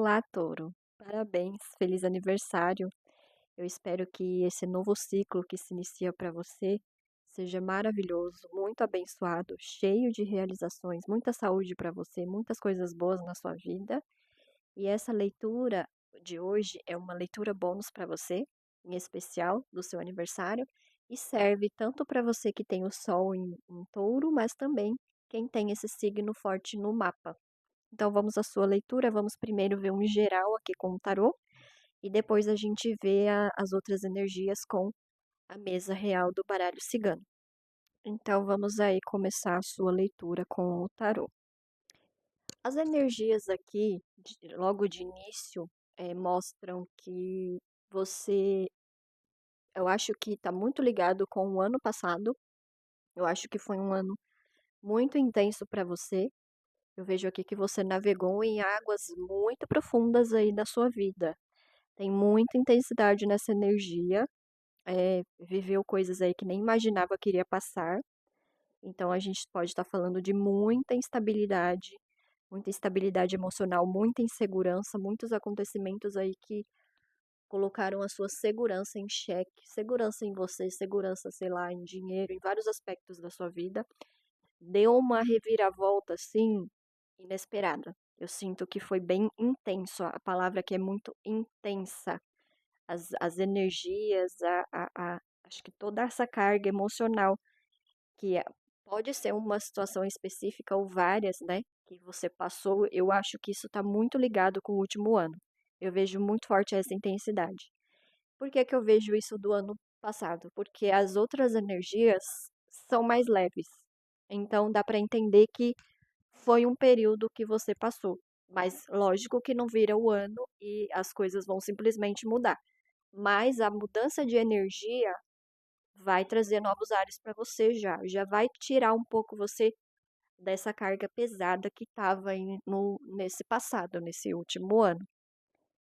Olá, Touro. Parabéns, feliz aniversário. Eu espero que esse novo ciclo que se inicia para você seja maravilhoso, muito abençoado, cheio de realizações, muita saúde para você, muitas coisas boas na sua vida. E essa leitura de hoje é uma leitura bônus para você, em especial do seu aniversário, e serve tanto para você que tem o Sol em Touro, mas também quem tem esse signo forte no mapa. Então vamos à sua leitura, vamos primeiro ver um geral aqui com o tarô e depois a gente vê as outras energias com a mesa real do baralho cigano. Então vamos aí começar a sua leitura com o tarô. As energias aqui, logo de início, mostram que você, eu acho que está muito ligado com o ano passado. Eu acho que foi um ano muito intenso para você. Eu vejo aqui que você navegou em águas muito profundas aí da sua vida. Tem muita intensidade nessa energia, viveu coisas aí que nem imaginava que iria passar. Então a gente pode estar falando de muita instabilidade emocional, muita insegurança, muitos acontecimentos aí que colocaram a sua segurança em xeque, segurança em você, segurança, sei lá, em dinheiro, em vários aspectos da sua vida. Deu uma reviravolta assim inesperada. Eu sinto que foi bem intenso, a palavra aqui é muito intensa. As energias, acho que toda essa carga emocional, que pode ser uma situação específica ou várias, né, que você passou, eu acho que isso está muito ligado com o último ano. Eu vejo muito forte essa intensidade. Por que que eu vejo isso do ano passado? Porque as outras energias são mais leves. Então dá para entender que foi um período que você passou. Mas lógico que não vira o ano e as coisas vão simplesmente mudar. Mas a mudança de energia vai trazer novos ares para você já vai tirar um pouco você dessa carga pesada que estava nesse passado, nesse último ano.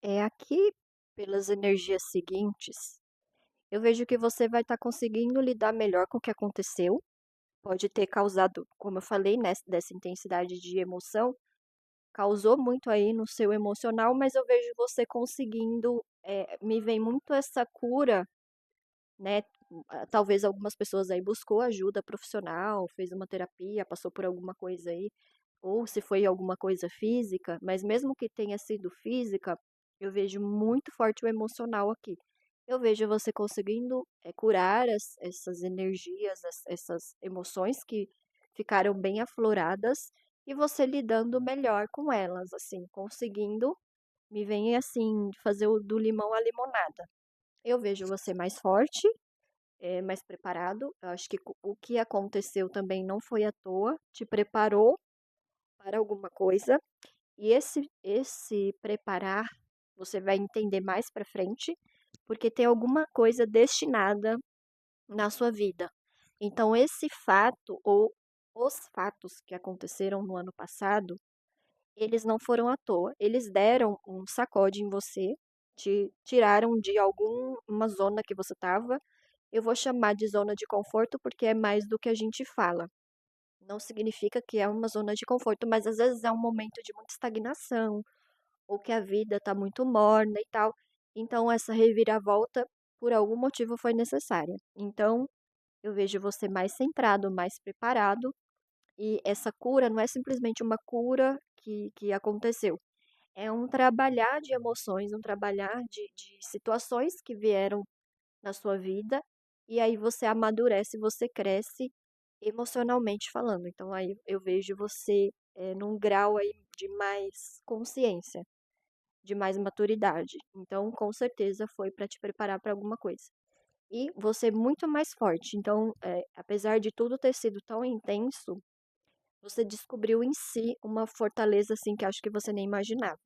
É aqui, pelas energias seguintes, eu vejo que você vai estar conseguindo lidar melhor com o que aconteceu. Pode ter causado, como eu falei, né, dessa intensidade de emoção, causou muito aí no seu emocional, mas eu vejo você conseguindo, me vem muito essa cura, né? Talvez algumas pessoas aí buscou ajuda profissional, fez uma terapia, passou por alguma coisa aí, ou se foi alguma coisa física, mas mesmo que tenha sido física, eu vejo muito forte o emocional aqui. Eu vejo você conseguindo curar essas energias, essas emoções que ficaram bem afloradas e você lidando melhor com elas, assim, conseguindo, me vem assim, fazer do limão a limonada. Eu vejo você mais forte, mais preparado. Eu acho que o que aconteceu também não foi à toa, te preparou para alguma coisa. E esse preparar, você vai entender mais para frente, porque tem alguma coisa destinada na sua vida. Então, esse fato ou os fatos que aconteceram no ano passado, eles não foram à toa. Eles deram um sacode em você, te tiraram de alguma zona que você estava. Eu vou chamar de zona de conforto porque é mais do que a gente fala. Não significa que é uma zona de conforto, mas às vezes é um momento de muita estagnação, ou que a vida está muito morna e tal. Então, essa reviravolta, por algum motivo, foi necessária. Então, eu vejo você mais centrado, mais preparado, e essa cura não é simplesmente uma cura que aconteceu. É um trabalhar de emoções, um trabalhar de situações que vieram na sua vida, e aí você amadurece, você cresce emocionalmente falando. Então aí eu vejo você num grau aí de mais consciência, de mais maturidade. Então, com certeza foi para te preparar para alguma coisa. E você é muito mais forte. Então, apesar de tudo ter sido tão intenso, você descobriu em si uma fortaleza assim que acho que você nem imaginava.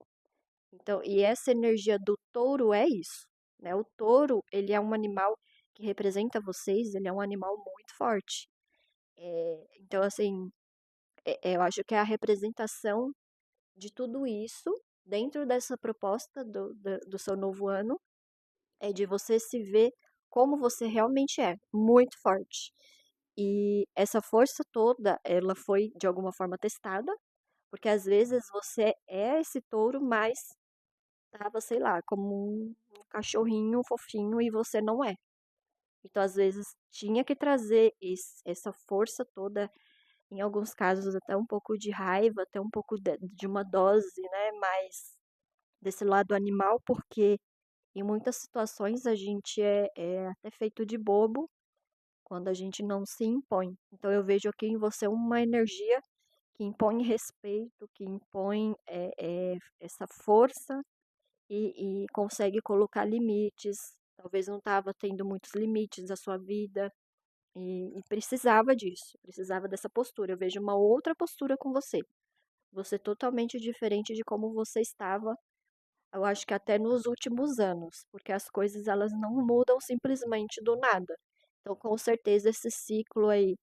Então, e essa energia do touro é isso, né? O touro, ele é um animal que representa vocês, ele é um animal muito forte. Então, assim, eu acho que é a representação de tudo isso dentro dessa proposta do seu novo ano, é de você se ver como você realmente é, muito forte. E essa força toda, ela foi de alguma forma testada, porque às vezes você é esse touro, mas tava, sei lá, como um cachorrinho fofinho e você não é. Então, às vezes, tinha que trazer essa força toda, em alguns casos, até um pouco de raiva, até um pouco de uma dose, né, mais desse lado animal, porque em muitas situações a gente é até feito de bobo quando a gente não se impõe. Então, eu vejo aqui em você uma energia que impõe respeito, que impõe essa força e consegue colocar limites. Talvez não estava tendo muitos limites na sua vida e precisava disso, precisava dessa postura. Eu vejo uma outra postura com você. Você totalmente diferente de como você estava, eu acho que até nos últimos anos, porque as coisas elas não mudam simplesmente do nada. Então, com certeza, esse ciclo aí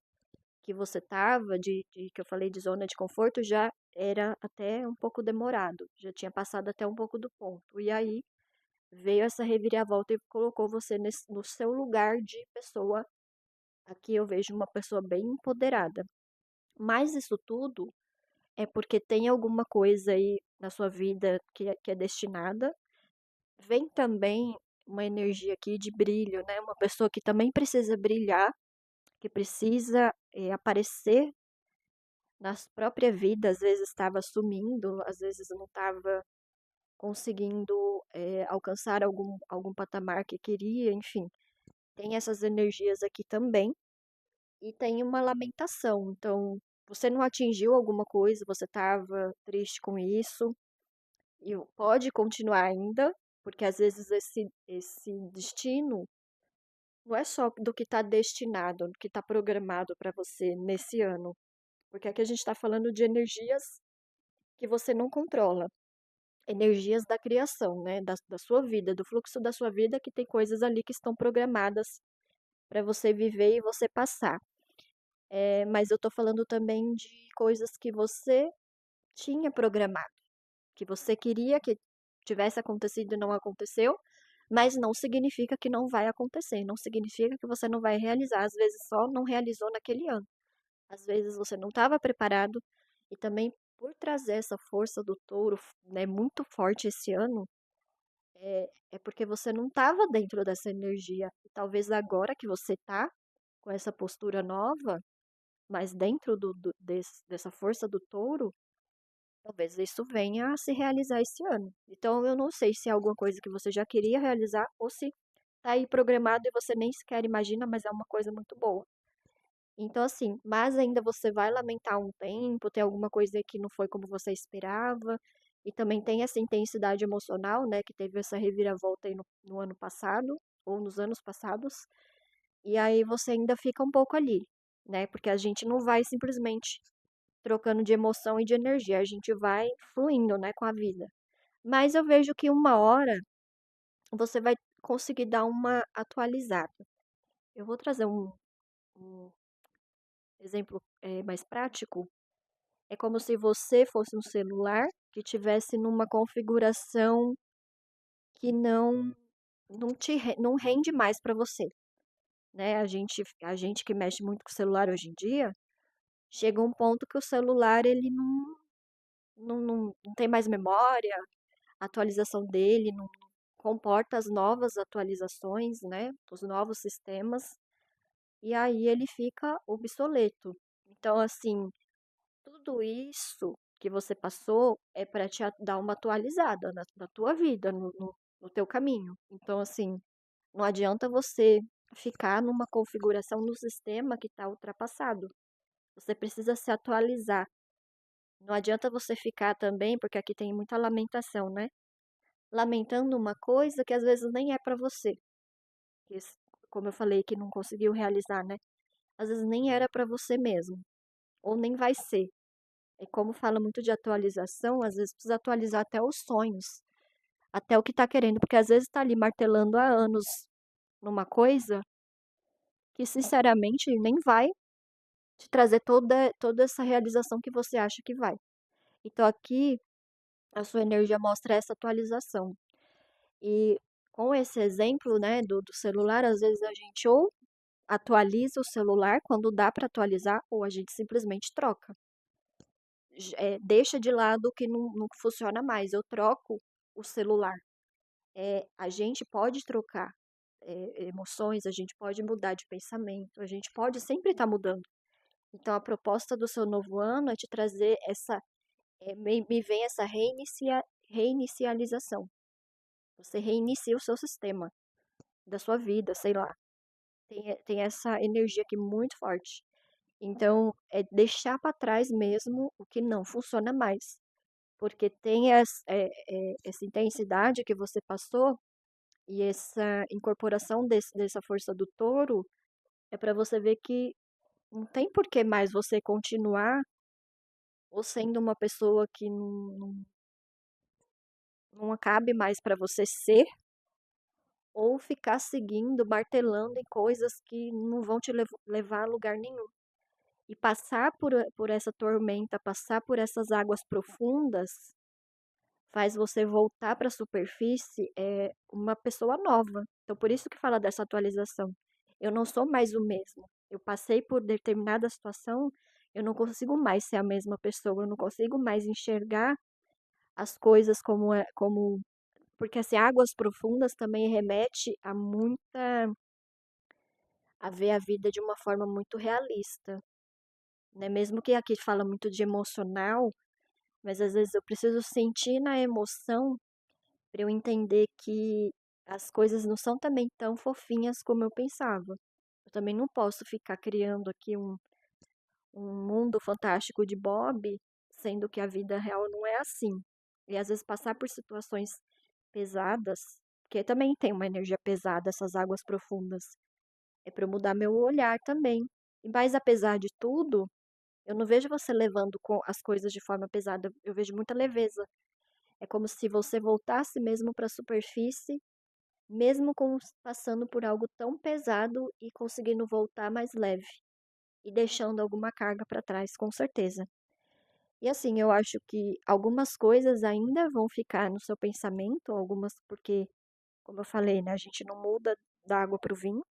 que você estava, que eu falei de zona de conforto, já era até um pouco demorado, já tinha passado até um pouco do ponto. E aí veio essa reviravolta e colocou você no seu lugar de pessoa. Aqui eu vejo uma pessoa bem empoderada. Mas isso tudo é porque tem alguma coisa aí na sua vida que é destinada. Vem também uma energia aqui de brilho, né? Uma pessoa que também precisa brilhar, que precisa aparecer na própria vida, às vezes estava sumindo, às vezes não estava conseguindo alcançar algum patamar que queria, enfim. Tem essas energias aqui também. E tem uma lamentação. Então, você não atingiu alguma coisa, você estava triste com isso, e pode continuar ainda, porque às vezes esse destino não é só do que está destinado, do que está programado para você nesse ano. Porque aqui a gente está falando de energias que você não controla, energias da criação, né? Da sua vida, do fluxo da sua vida, que tem coisas ali que estão programadas para você viver e você passar. Mas eu tô falando também de coisas que você tinha programado, que você queria que tivesse acontecido e não aconteceu, mas não significa que não vai acontecer, não significa que você não vai realizar, às vezes só não realizou naquele ano. Às vezes você não estava preparado e também por trazer essa força do touro, né, muito forte esse ano, é porque você não estava dentro dessa energia. E talvez agora que você tá com essa postura nova, mas dentro dessa força do touro, talvez isso venha a se realizar esse ano. Então, eu não sei se é alguma coisa que você já queria realizar ou se tá aí programado e você nem sequer imagina, mas é uma coisa muito boa. Então, assim, mas ainda você vai lamentar um tempo, tem alguma coisa que não foi como você esperava, e também tem essa intensidade emocional, né, que teve essa reviravolta aí no ano passado, ou nos anos passados, e aí você ainda fica um pouco ali, né, porque a gente não vai simplesmente trocando de emoção e de energia, a gente vai fluindo, né, com a vida. Mas eu vejo que uma hora você vai conseguir dar uma atualizada. Eu vou trazer um exemplo mais prático. É como se você fosse um celular que tivesse numa configuração que não rende mais para você, né? A gente que mexe muito com o celular hoje em dia, chega um ponto que o celular ele não tem mais memória, a atualização dele não comporta as novas atualizações, né? Os novos sistemas, e aí ele fica obsoleto. Então, assim, tudo isso que você passou é para te dar uma atualizada na tua vida, no teu caminho. Então, assim, não adianta você ficar numa configuração no sistema que está ultrapassado. Você precisa se atualizar. Não adianta você ficar também, porque aqui tem muita lamentação, né? Lamentando uma coisa que às vezes nem é para você. Que, como eu falei, que não conseguiu realizar, né? Às vezes nem era para você mesmo, ou nem vai ser. E como fala muito de atualização, às vezes precisa atualizar até os sonhos, até o que tá querendo, porque às vezes tá ali martelando há anos numa coisa que sinceramente nem vai te trazer toda essa realização que você acha que vai. Então aqui a sua energia mostra essa atualização. E com esse exemplo, né, do celular, às vezes a gente ou atualiza o celular quando dá para atualizar, ou a gente simplesmente troca. Deixa de lado o que não funciona mais. Eu troco o celular. A gente pode trocar emoções, a gente pode mudar de pensamento, a gente pode sempre estar mudando. Então, a proposta do seu novo ano é te trazer me vem essa reinicialização. Você reinicia o seu sistema da sua vida, sei lá. Tem essa energia aqui muito forte. Então, é deixar para trás mesmo o que não funciona mais. Porque tem essa intensidade que você passou e essa incorporação dessa força do touro é para você ver que não tem por que mais você continuar ou sendo uma pessoa que não cabe mais para você ser, ou ficar seguindo, martelando em coisas que não vão te levar a lugar nenhum. E passar por essa tormenta, passar por essas águas profundas, faz você voltar para a superfície uma pessoa nova. Então, por isso que fala dessa atualização. Eu não sou mais o mesmo. Eu passei por determinada situação, eu não consigo mais ser a mesma pessoa, eu não consigo mais enxergar as coisas como porque assim, águas profundas também remete a ver a vida de uma forma muito realista, né? Mesmo que aqui fala muito de emocional, mas às vezes eu preciso sentir na emoção para eu entender que as coisas não são também tão fofinhas como eu pensava. Eu também não posso ficar criando aqui um mundo fantástico de Bob, sendo que a vida real não é assim. E às vezes passar por situações pesadas, porque também tem uma energia pesada, essas águas profundas, é para eu mudar meu olhar também. E mais apesar de tudo, eu não vejo você levando as coisas de forma pesada, eu vejo muita leveza. É como se você voltasse mesmo para a superfície, mesmo passando por algo tão pesado e conseguindo voltar mais leve e deixando alguma carga para trás, com certeza. E assim, eu acho que algumas coisas ainda vão ficar no seu pensamento, algumas porque, como eu falei, né, a gente não muda da água para o vinho.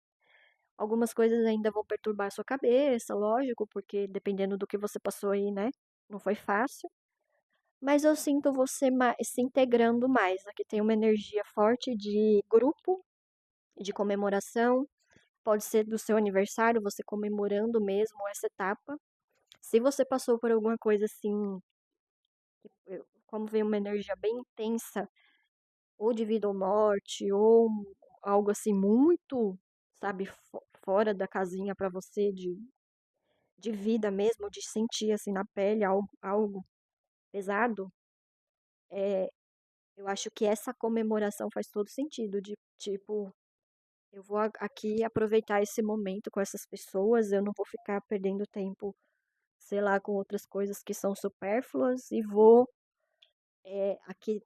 Algumas coisas ainda vão perturbar a sua cabeça, lógico, porque dependendo do que você passou aí, né, não foi fácil. Mas eu sinto você se integrando mais. Aqui tem uma energia forte de grupo, de comemoração. Pode ser do seu aniversário, você comemorando mesmo essa etapa. Se você passou por alguma coisa assim, como vem uma energia bem intensa, ou de vida ou morte, ou algo assim muito, sabe, fora da casinha para você, de vida mesmo, de sentir assim na pele algo pesado, é, eu acho que essa comemoração faz todo sentido, de tipo, eu vou aqui aproveitar esse momento com essas pessoas, eu não vou ficar perdendo tempo, sei lá, com outras coisas que são supérfluas e vou aqui,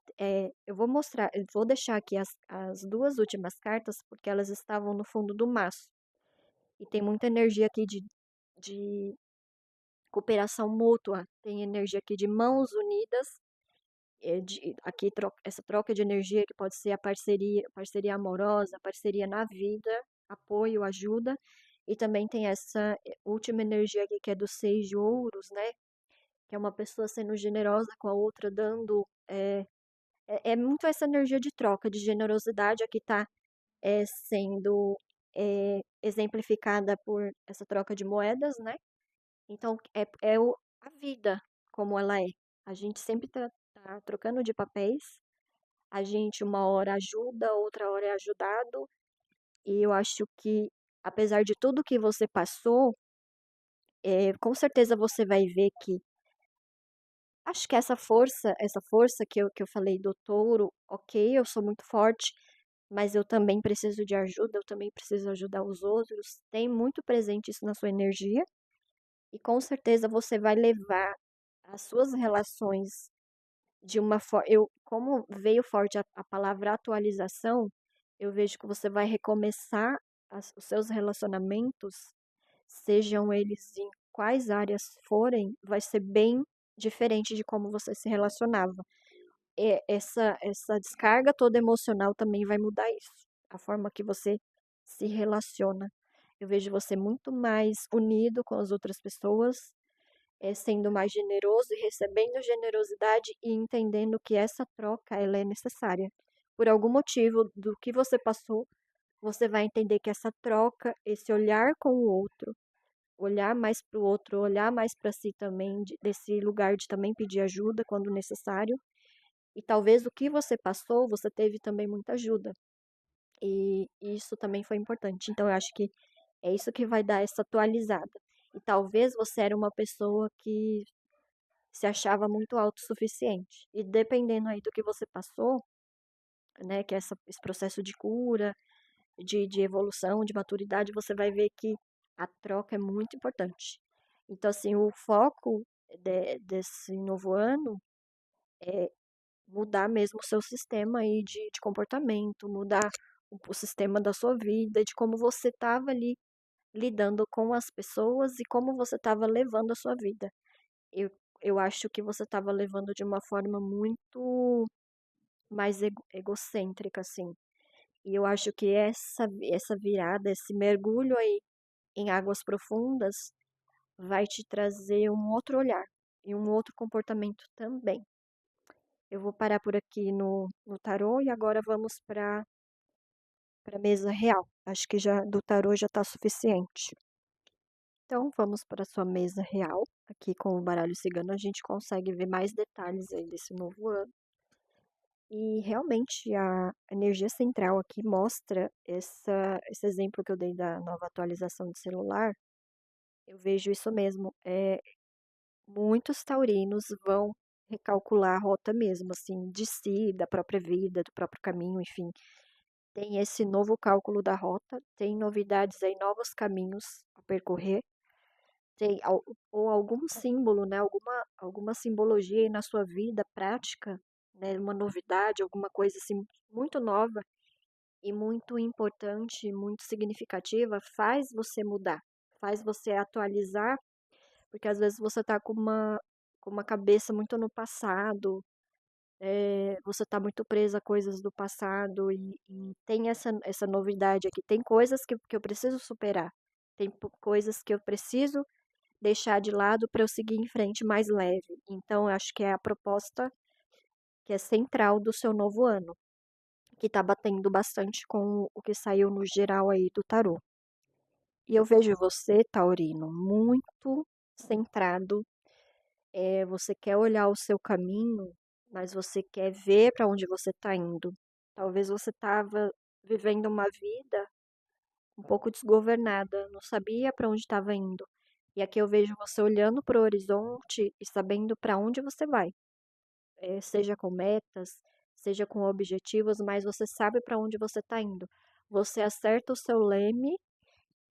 eu vou mostrar, eu vou deixar aqui as duas últimas cartas porque elas estavam no fundo do maço e tem muita energia aqui de cooperação mútua, tem energia aqui de mãos unidas, aqui essa troca de energia que pode ser a parceria amorosa, parceria na vida, apoio, ajuda, e também tem essa última energia aqui que é do seis de ouros, né? Que é uma pessoa sendo generosa com a outra, dando. É muito essa energia de troca, de generosidade aqui está sendo exemplificada por essa troca de moedas, né? Então, a vida como ela é. A gente sempre tá trocando de papéis. A gente uma hora ajuda, outra hora é ajudado. E eu acho que, apesar de tudo que você passou, com certeza você vai ver que acho que essa força que eu falei do touro, ok, eu sou muito forte, mas eu também preciso de ajuda, eu também preciso ajudar os outros. Tem muito presente isso na sua energia. E com certeza você vai levar as suas relações de uma forma. Como veio forte a palavra atualização, eu vejo que você vai recomeçar os seus relacionamentos, sejam eles em quais áreas forem, vai ser bem diferente de como você se relacionava. Essa descarga toda emocional também vai mudar isso, a forma que você se relaciona. Eu vejo você muito mais unido com as outras pessoas, sendo mais generoso e recebendo generosidade e entendendo que essa troca ela é necessária. Por algum motivo do que você passou, você vai entender que essa troca, esse olhar com o outro, olhar mais para o outro, olhar mais para si também, desse lugar de também pedir ajuda quando necessário. E talvez o que você passou, você teve também muita ajuda. E isso também foi importante. Então, eu acho que é isso que vai dar essa atualizada. E talvez você era uma pessoa que se achava muito autossuficiente. E dependendo aí do que você passou, né, que é esse processo de cura, de evolução, de maturidade, você vai ver que a troca é muito importante. Então, assim, o foco desse novo ano é mudar mesmo o seu sistema aí de comportamento, mudar o sistema da sua vida, de como você estava ali lidando com as pessoas e como você estava levando a sua vida. Eu, eu acho que você estava levando de uma forma muito mais egocêntrica, assim. E eu acho que essa virada, esse mergulho aí em águas profundas, vai te trazer um outro olhar e um outro comportamento também. Eu vou parar por aqui no tarô e agora vamos para a mesa real. Acho que já do tarô já está suficiente. Então, vamos para a sua mesa real. Aqui com o baralho cigano a gente consegue ver mais detalhes aí desse novo ano. E realmente a energia central aqui mostra esse exemplo que eu dei da nova atualização de celular. Eu vejo isso mesmo. Muitos taurinos vão recalcular a rota mesmo, assim, de si, da própria vida, do próprio caminho, enfim. Tem esse novo cálculo da rota, tem novidades aí, novos caminhos a percorrer. Tem ou algum símbolo, né, alguma simbologia aí na sua vida prática, né, uma novidade, alguma coisa assim muito nova e muito importante, muito significativa, faz você mudar, faz você atualizar, porque às vezes você tá com uma cabeça muito no passado, você tá muito presa a coisas do passado e tem essa novidade aqui, tem coisas que eu preciso superar, tem coisas que eu preciso deixar de lado para eu seguir em frente mais leve. Então, eu acho que é a proposta que é central do seu novo ano, que está batendo bastante com o que saiu no geral aí do tarô. E eu vejo você, Taurino, muito centrado. Você quer olhar o seu caminho, mas você quer ver para onde você está indo. Talvez você estava vivendo uma vida um pouco desgovernada, não sabia para onde estava indo. E aqui eu vejo você olhando para o horizonte e sabendo para onde você vai, seja com metas, seja com objetivos, mas você sabe para onde você está indo. Você acerta o seu leme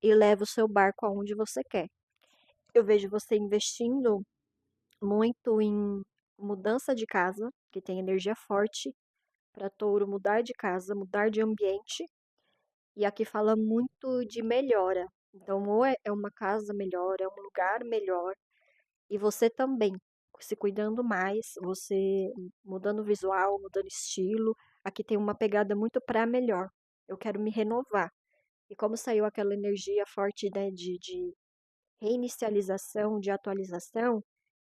e leva o seu barco aonde você quer. Eu vejo você investindo muito em mudança de casa, que tem energia forte para touro mudar de casa, mudar de ambiente. E aqui fala muito de melhora. Então, ou é uma casa melhor, é um lugar melhor. E você também, se cuidando mais, você mudando o visual, mudando estilo. Aqui tem uma pegada muito para melhor. Eu quero me renovar. E como saiu aquela energia forte, né, de reinicialização, de atualização,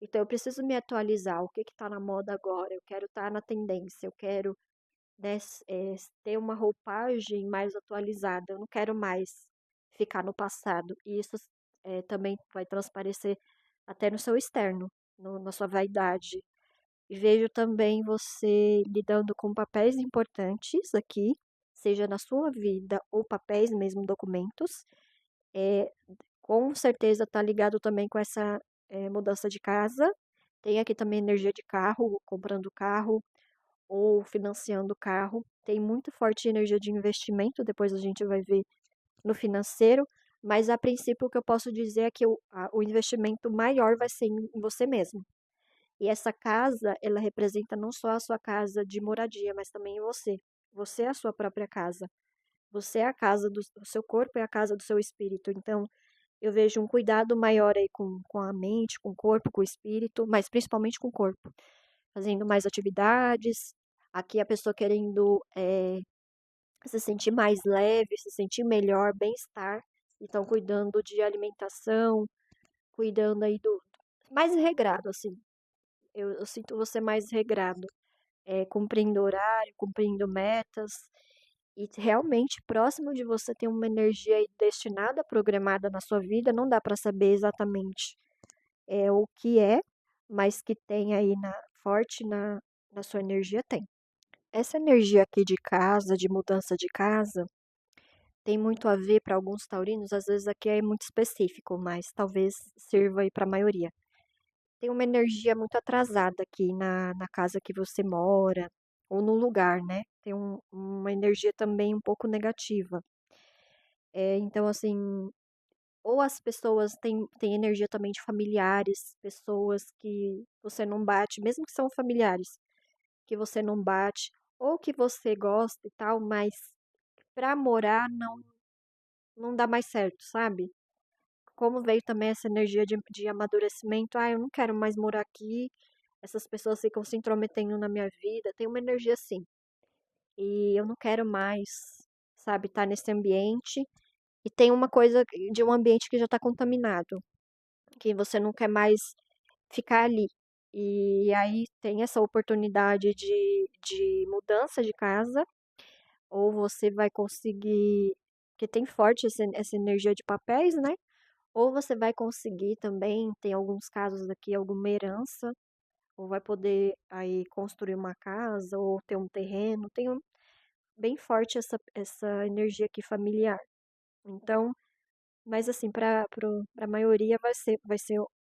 então eu preciso me atualizar. O que está na moda agora? Eu quero estar na tendência, eu quero, né, ter uma roupagem mais atualizada. Eu não quero mais ficar no passado. E isso também vai transparecer até no seu externo, na sua vaidade. E vejo também você lidando com papéis importantes aqui, seja na sua vida ou papéis mesmo, documentos. É, com certeza está ligado também com essa mudança de casa. Tem aqui também energia de carro, comprando carro ou financiando carro. Tem muito forte energia de investimento, depois a gente vai ver no financeiro, mas a princípio o que eu posso dizer é que o investimento maior vai ser em você mesmo. E essa casa, ela representa não só a sua casa de moradia, mas também em você. Você é a sua própria casa. Você é a casa do seu corpo, é a casa do seu espírito. Então, eu vejo um cuidado maior aí com a mente, com o corpo, com o espírito, mas principalmente com o corpo. Fazendo mais atividades. Aqui a pessoa querendo se sentir mais leve, se sentir melhor, bem-estar. Então, cuidando de alimentação, cuidando aí mais regrado, assim. Eu sinto você mais regrado, cumprindo horário, cumprindo metas, e realmente próximo de você tem uma energia aí destinada, programada na sua vida, não dá para saber exatamente o que é, mas que tem aí forte na sua energia, tem. Essa energia aqui de casa, de mudança de casa, tem muito a ver para alguns taurinos, às vezes aqui é muito específico, mas talvez sirva aí para a maioria. Tem uma energia muito atrasada aqui na casa que você mora, ou no lugar, né? Tem uma energia também um pouco negativa. Então, assim, ou as pessoas têm energia também de familiares, pessoas que você não bate, mesmo que são familiares, que você não bate, ou que você gosta e tal, mas pra morar não dá mais certo, sabe? Como veio também essa energia de amadurecimento, eu não quero mais morar aqui, essas pessoas ficam se intrometendo na minha vida, tem uma energia assim. E eu não quero mais, sabe, estar nesse ambiente. E tem uma coisa de um ambiente que já está contaminado, que você não quer mais ficar ali. E aí tem essa oportunidade de mudança de casa, ou você vai conseguir, que tem forte essa energia de papéis, né? Ou você vai conseguir também, tem alguns casos aqui, alguma herança, ou vai poder aí construir uma casa, ou ter um terreno. Tem bem forte essa energia aqui familiar. Então, mas assim, para a maioria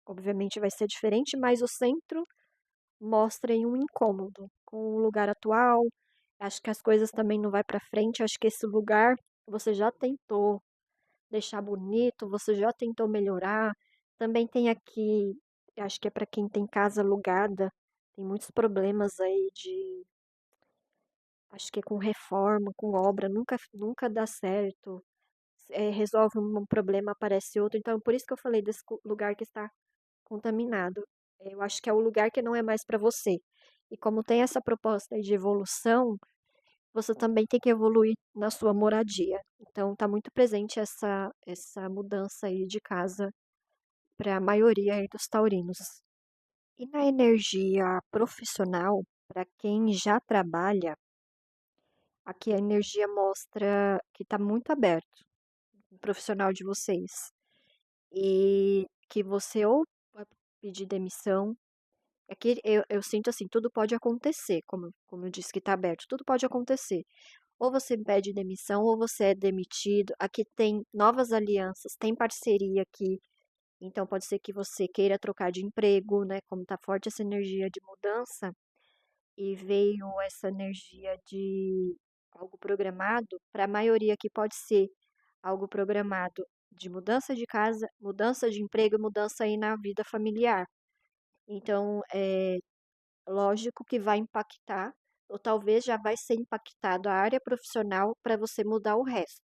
obviamente vai ser diferente, mas o centro mostra aí um incômodo com o lugar atual. Acho que as coisas também não vai para frente. Acho que esse lugar você já tentou deixar bonito, você já tentou melhorar. Também tem aqui, acho que é para quem tem casa alugada, tem muitos problemas aí acho que é com reforma, com obra, nunca dá certo. Resolve um problema, aparece outro. Então, por isso que eu falei desse lugar que está contaminado. Eu acho que é o lugar que não é mais para você. E como tem essa proposta aí de evolução, você também tem que evoluir na sua moradia. Então, está muito presente essa mudança aí de casa para a maioria aí dos taurinos. E na energia profissional, para quem já trabalha, aqui a energia mostra que está muito aberto, o profissional de vocês. E que você ou vai pedir demissão. Aqui eu sinto assim, tudo pode acontecer, como eu disse que está aberto, tudo pode acontecer. Ou você pede demissão, ou você é demitido. Aqui tem novas alianças, tem parceria aqui. Então pode ser que você queira trocar de emprego, né? Como tá forte essa energia de mudança e veio essa energia de algo programado, para a maioria aqui pode ser algo programado de mudança de casa, mudança de emprego, mudança aí na vida familiar. Então, é lógico que vai impactar, ou talvez já vai ser impactado a área profissional para você mudar o resto.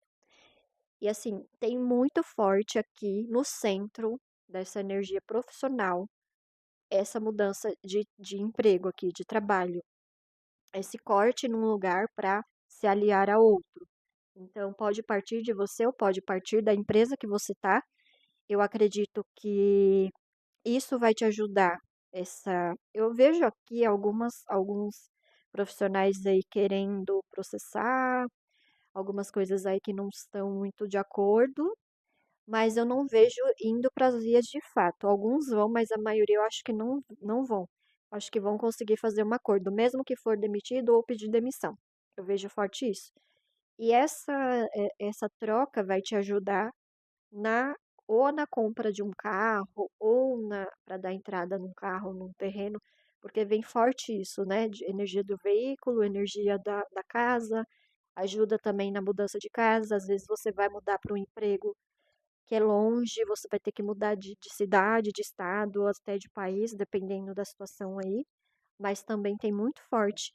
E assim, tem muito forte aqui no centro dessa energia profissional, essa mudança de emprego aqui, de trabalho, esse corte num lugar para se aliar a outro. Então, pode partir de você ou pode partir da empresa que você está. Eu acredito que isso vai te ajudar. Eu vejo aqui alguns profissionais aí querendo processar, algumas coisas aí que não estão muito de acordo, mas eu não vejo indo para as vias de fato. Alguns vão, mas a maioria eu acho que não vão. Acho que vão conseguir fazer um acordo, mesmo que for demitido ou pedir demissão. Eu vejo forte isso. E essa troca vai te ajudar na ou na compra de um carro, ou na para dar entrada num carro, num terreno, porque vem forte isso, né? De energia do veículo, energia da casa, ajuda também na mudança de casa. Às vezes você vai mudar para um emprego que é longe, você vai ter que mudar de cidade, de estado, ou até de país, dependendo da situação aí. Mas também tem muito forte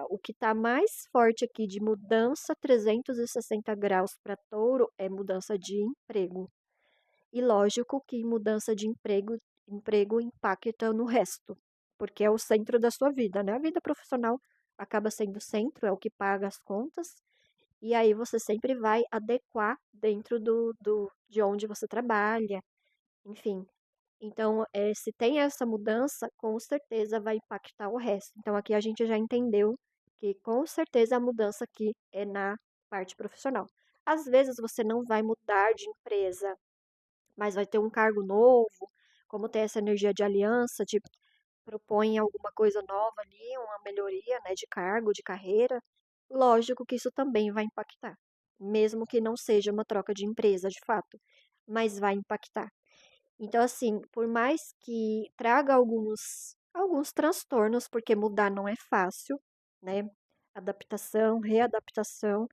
o que está mais forte aqui de mudança 360 graus para touro é mudança de emprego. E lógico que mudança de emprego impacta no resto, porque é o centro da sua vida, né? A vida profissional acaba sendo o centro, é o que paga as contas, e aí você sempre vai adequar dentro de onde você trabalha, enfim. Então, se tem essa mudança, com certeza vai impactar o resto. Então, aqui a gente já entendeu que com certeza a mudança aqui é na parte profissional. Às vezes você não vai mudar de empresa, mas vai ter um cargo novo, como tem essa energia de aliança, te propõe alguma coisa nova ali, uma melhoria, né, de cargo, de carreira. Lógico que isso também vai impactar, mesmo que não seja uma troca de empresa de fato, mas vai impactar. Então, assim, por mais que traga alguns transtornos, porque mudar não é fácil, né? Adaptação, readaptação,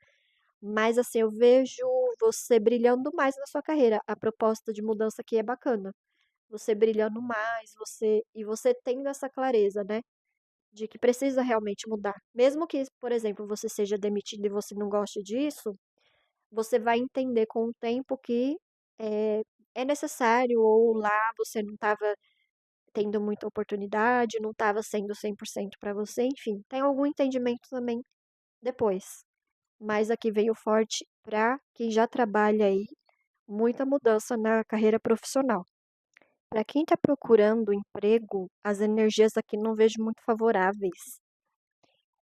mas assim, eu vejo você brilhando mais na sua carreira. A proposta de mudança aqui é bacana. Você brilhando mais, você tendo essa clareza, né? De que precisa realmente mudar. Mesmo que, por exemplo, você seja demitido e você não goste disso, você vai entender com o tempo que é, é necessário, ou lá você não estava tendo muita oportunidade, não estava sendo 100% para você, enfim, tem algum entendimento também depois. Mas aqui veio forte para quem já trabalha aí, muita mudança na carreira profissional. Para quem está procurando emprego, as energias aqui não vejo muito favoráveis.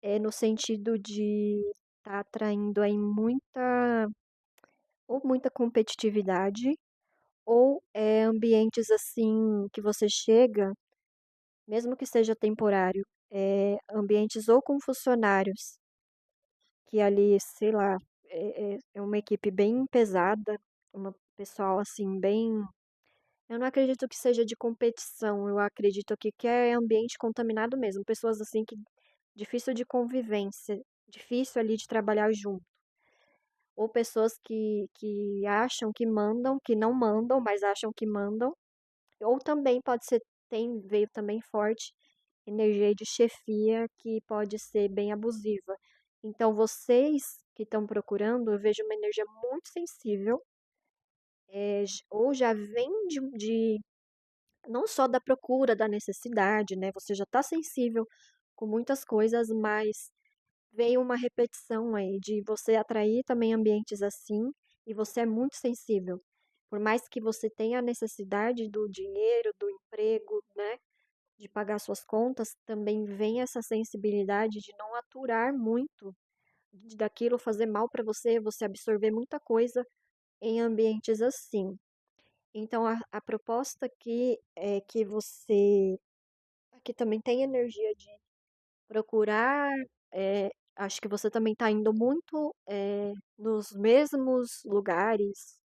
É no sentido de estar atraindo aí muita competitividade, ou ambientes assim que você chega, mesmo que seja temporário, ambientes ou com funcionários que ali, sei lá, é uma equipe bem pesada, uma pessoal assim bem. Eu não acredito que seja de competição, eu acredito que é ambiente contaminado mesmo, pessoas assim que difícil de convivência, difícil ali de trabalhar junto. Ou pessoas que acham que mandam, que não mandam, mas acham que mandam. Ou também pode ser, veio também forte energia de chefia que pode ser bem abusiva. Então, vocês que estão procurando, eu vejo uma energia muito sensível, ou já vem não só da procura, da necessidade, né? Você já está sensível com muitas coisas, mas veio uma repetição aí de você atrair também ambientes assim, e você é muito sensível. Por mais que você tenha a necessidade do dinheiro, do emprego, né, de pagar suas contas, também vem essa sensibilidade de não aturar muito daquilo fazer mal para você, você absorver muita coisa em ambientes assim. Então a proposta aqui é que você aqui também tem energia de procurar, acho que você também está indo muito nos mesmos lugares,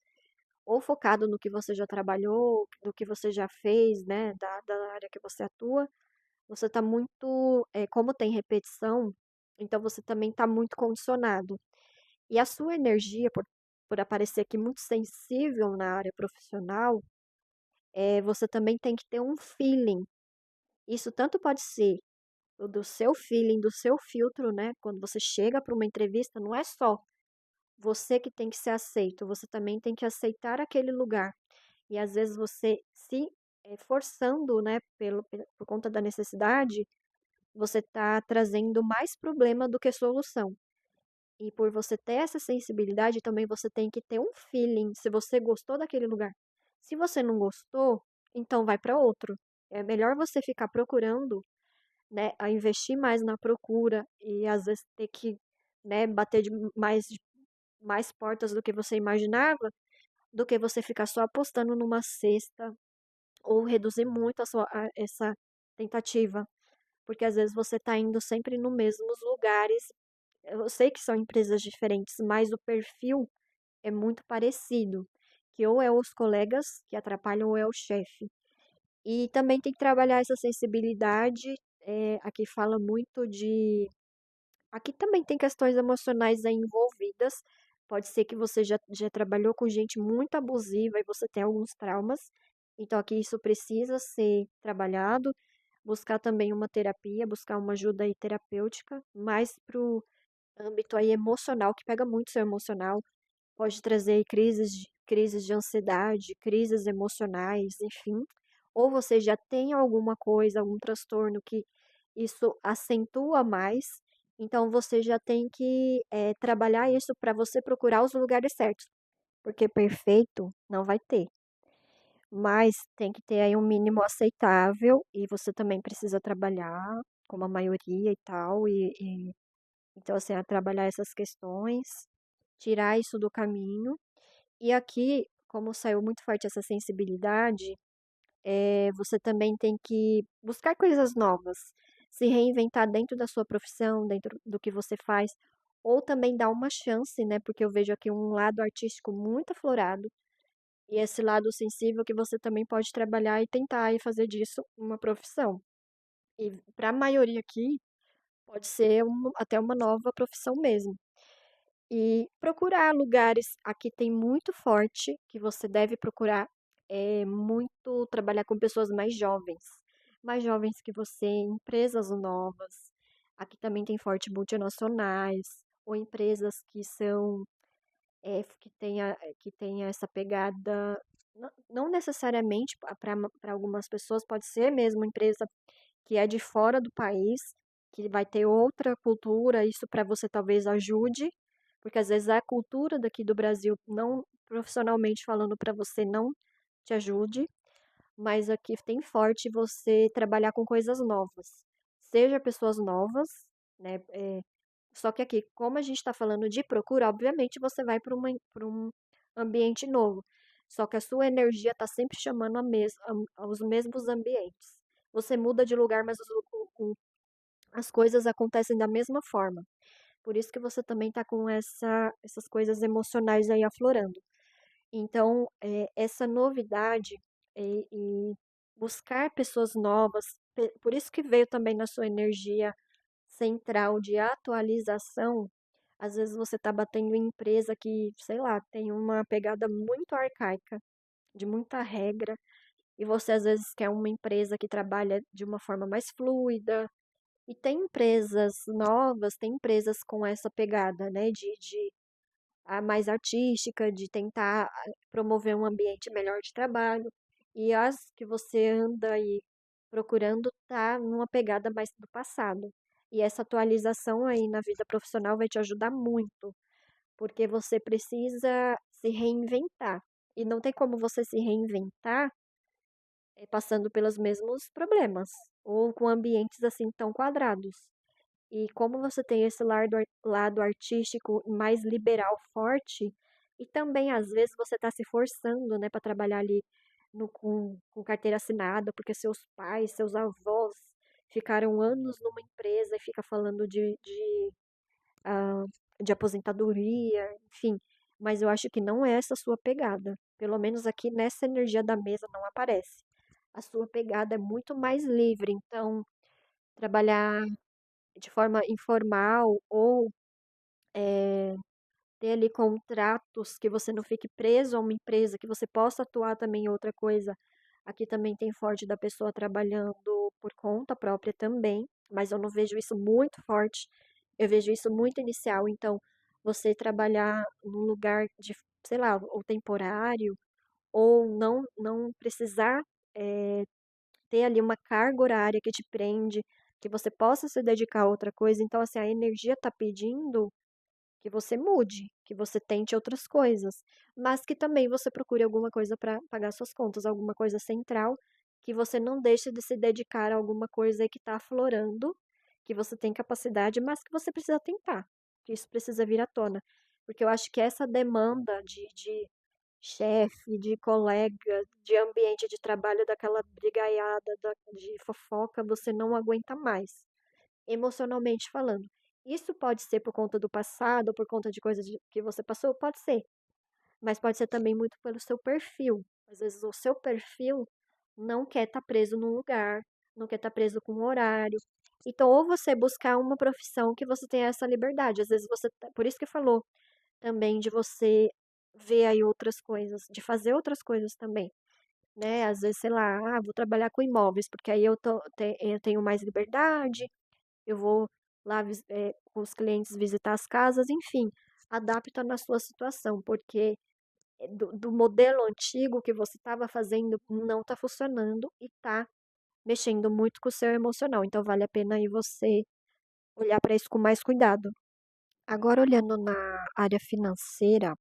ou focado no que você já trabalhou, do que você já fez, né, da área que você atua, você está muito, como tem repetição, então você também está muito condicionado. E a sua energia, por aparecer aqui muito sensível na área profissional, você também tem que ter um feeling. Isso tanto pode ser do seu feeling, do seu filtro, né? Quando você chega para uma entrevista, não é só você que tem que ser aceito, você também tem que aceitar aquele lugar. E às vezes você se forçando, né, por conta da necessidade, você está trazendo mais problema do que solução. E por você ter essa sensibilidade, também você tem que ter um feeling se você gostou daquele lugar. Se você não gostou, então vai para outro. É melhor você ficar procurando, né, a investir mais na procura e às vezes ter que, né, bater mais portas do que você imaginava, do que você ficar só apostando numa cesta ou reduzir muito essa tentativa, porque às vezes você está indo sempre nos mesmos lugares. Eu sei que são empresas diferentes, mas o perfil é muito parecido, que ou é os colegas que atrapalham ou é o chefe. E também tem que trabalhar essa sensibilidade. Aqui fala muito de. Aqui também tem questões emocionais aí envolvidas. Pode ser que você já trabalhou com gente muito abusiva e você tem alguns traumas. Então, aqui isso precisa ser trabalhado. Buscar também uma terapia, buscar uma ajuda aí terapêutica, mais pro âmbito aí emocional, que pega muito seu emocional, pode trazer crises de ansiedade, crises emocionais, enfim. Ou você já tem alguma coisa, algum transtorno que isso acentua mais, então você já tem que trabalhar isso para você procurar os lugares certos, porque perfeito não vai ter. mas tem que ter aí um mínimo aceitável e você também precisa trabalhar como a maioria e tal, então assim, trabalhar essas questões, tirar isso do caminho. E aqui, como saiu muito forte essa sensibilidade, você também tem que buscar coisas novas, se reinventar dentro da sua profissão, dentro do que você faz, ou também dar uma chance, né? Porque eu vejo aqui um lado artístico muito aflorado e esse lado sensível que você também pode trabalhar e tentar e fazer disso uma profissão. E para a maioria aqui, pode ser até uma nova profissão mesmo. E procurar lugares, aqui tem muito forte que você deve procurar, muito trabalhar com pessoas mais jovens que você, empresas novas. Aqui também tem forte multinacionais ou empresas que são, que tenha essa pegada, não necessariamente para algumas pessoas, pode ser mesmo empresa que é de fora do país, que vai ter outra cultura, isso para você talvez ajude, porque às vezes a cultura daqui do Brasil, não profissionalmente falando para você, não te ajude, mas aqui tem forte você trabalhar com coisas novas, seja pessoas novas, né? Só que aqui, como a gente está falando de procura, obviamente você vai para um ambiente novo. Só que a sua energia está sempre chamando aos mesmos ambientes. Você muda de lugar, mas as coisas acontecem da mesma forma. Por isso que você também está com essas coisas emocionais aí aflorando. Então, essa novidade e buscar pessoas novas, por isso que veio também na sua energia central de atualização. Às vezes você está batendo em empresa que, sei lá, tem uma pegada muito arcaica, de muita regra, e você às vezes quer uma empresa que trabalha de uma forma mais fluida. E tem empresas novas, tem empresas com essa pegada, né, de a mais artística, de tentar promover um ambiente melhor de trabalho. E as que você anda aí procurando tá numa pegada mais do passado. E essa atualização aí na vida profissional vai te ajudar muito, porque você precisa se reinventar. E não tem como você se reinventar passando pelos mesmos problemas ou com ambientes assim tão quadrados. E como você tem esse lado artístico mais liberal forte, e também às vezes você está se forçando, né, para trabalhar ali com carteira assinada, porque seus pais, seus avós ficaram anos numa empresa e fica falando ah, de aposentadoria, enfim. Mas eu acho que não é essa a sua pegada. Pelo menos aqui nessa energia da mesa não aparece. A sua pegada é muito mais livre, então trabalhar de forma informal ou ter ali contratos que você não fique preso a uma empresa, que você possa atuar também em outra coisa. Aqui também tem forte da pessoa trabalhando por conta própria também, mas eu não vejo isso muito forte. Eu vejo isso muito inicial. Então, você trabalhar num lugar de, sei lá, ou temporário, ou não precisar ter ali uma carga horária que te prende, que você possa se dedicar a outra coisa. Então, assim, a energia está pedindo que você mude, que você tente outras coisas, mas que também você procure alguma coisa para pagar suas contas, alguma coisa central, que você não deixe de se dedicar a alguma coisa aí que está aflorando, que você tem capacidade, mas que você precisa tentar, que isso precisa vir à tona. Porque eu acho que essa demanda de chefe, de colega, de ambiente de trabalho, daquela brigaiada, de fofoca, você não aguenta mais emocionalmente falando. Isso pode ser por conta do passado, ou por conta de coisas que você passou, pode ser, mas pode ser também muito pelo seu perfil. Às vezes o seu perfil não quer estar preso num lugar, não quer estar preso com um horário. Então, ou você buscar uma profissão que você tenha essa liberdade. Às vezes você, por isso que falou também de você ver aí outras coisas, de fazer outras coisas também, né? Às vezes, sei lá, vou trabalhar com imóveis, porque aí eu tenho mais liberdade, eu vou lá com os clientes visitar as casas, enfim, adapta na sua situação, porque do modelo antigo que você estava fazendo não está funcionando e está mexendo muito com o seu emocional. Então vale a pena aí você olhar para isso com mais cuidado. Agora olhando na área financeira,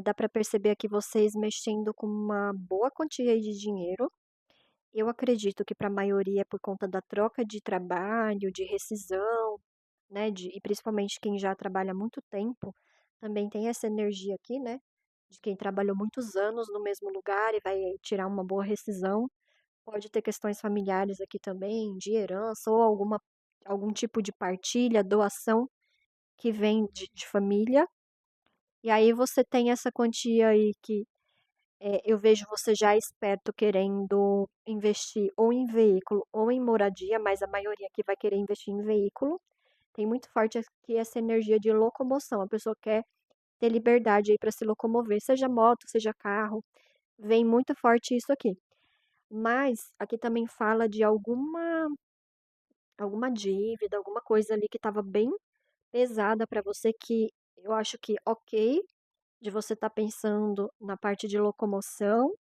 Dá para perceber aqui vocês mexendo com uma boa quantia aí de dinheiro. Eu acredito que para a maioria é por conta da troca de trabalho, de rescisão, né, e principalmente quem já trabalha há muito tempo, também tem essa energia aqui, né, de quem trabalhou muitos anos no mesmo lugar e vai tirar uma boa rescisão. Pode ter questões familiares aqui também, de herança ou algum tipo de partilha, doação que vem de família. E aí você tem essa quantia aí que eu vejo você já esperto querendo investir ou em veículo ou em moradia, mas a maioria aqui vai querer investir em veículo. Tem muito forte aqui essa energia de locomoção. A pessoa quer ter liberdade aí para se locomover, seja moto, seja carro. Vem muito forte isso aqui. Mas aqui também fala de alguma dívida, alguma coisa ali que estava bem pesada para você que eu acho que ok de você estar pensando na parte de locomoção,